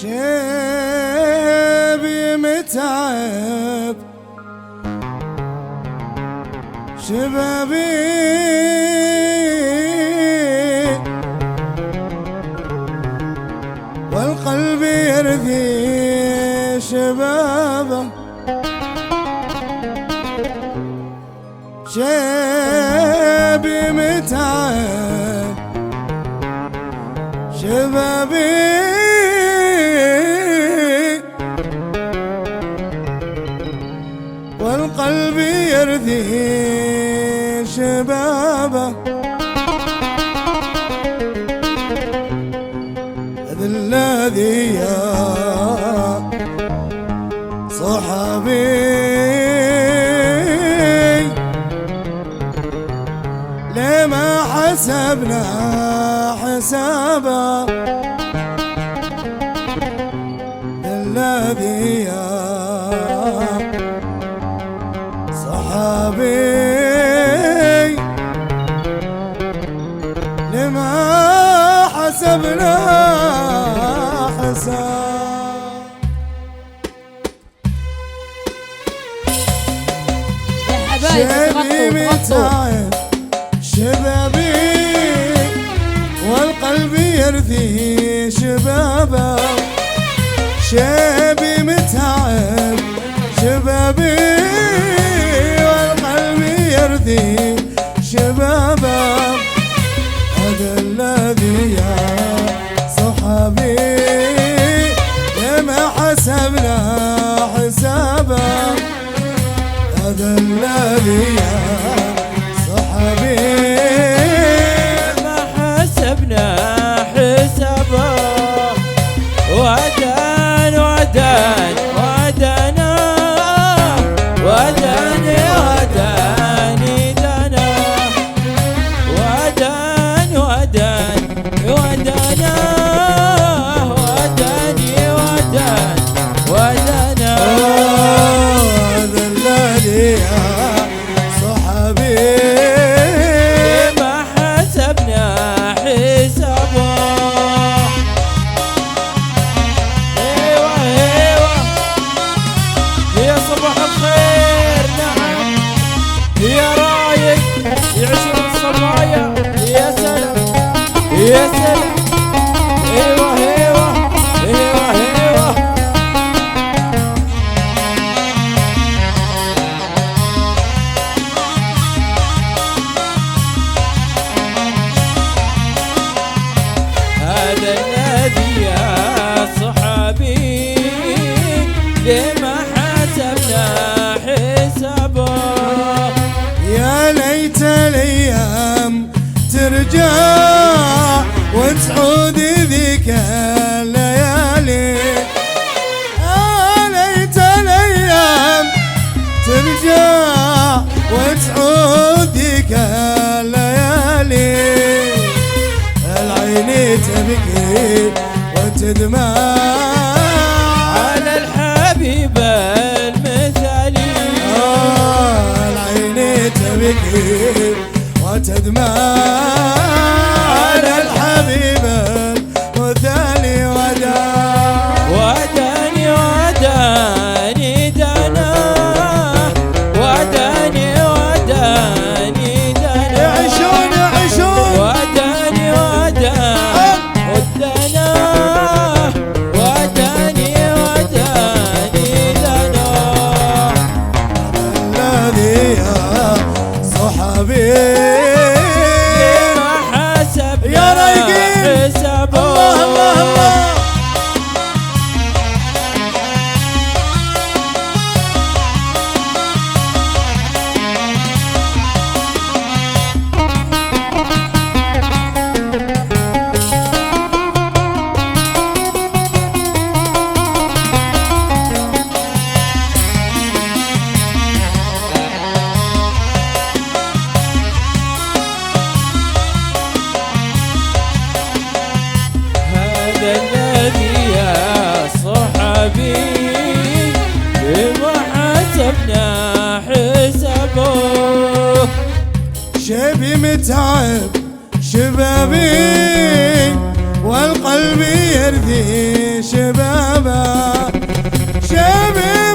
شيبي متعب شبابي والقلب يرثي شبابه شيبي متعب شبابي والقلب يرثي شبابه هذا الذي يا صحابي لما حسبنا حسابه الذي يا صحابي لما حسبنا حساب شبابي متعب شبابي والقلب يرثي شبابه شبابي متعب شبابي والقلب يرثي شبابه هذا الذي يا صحابي لما حسبنا حسابه هذا الذي يا صحابي لما حسبنا حسابه ودان ودان ودانا وداني وداني دانا ودان ودان ودانا وداني ودان ودانا هذا الذي يا صحابي لما حسبنا حسابه صباح الخير نعم يا رايق يعشر الصبايا يا سلام يا سلام ايوه ايوه ايوه ايوه هذا الذي يا صحابي لما حسبنا حسابه يا ليت الايام ترجع وتعود ذيك الليالي يا ليت الايام ترجع وتعود ذيك الليالي العين تبكي وتدمع على الحبيب المثالي العين تبكي وتدمع على الحبيب المثالي وداني وداني دانا وداني وداني دانا يعيشون يعيشون وداني وداني ودانا وداني وداني دانا الذي يا صحابي لما حسبنا يا رايقين حسابه الله الله الله شبي متعب شبابي والقلب يرثي شبابه شبابه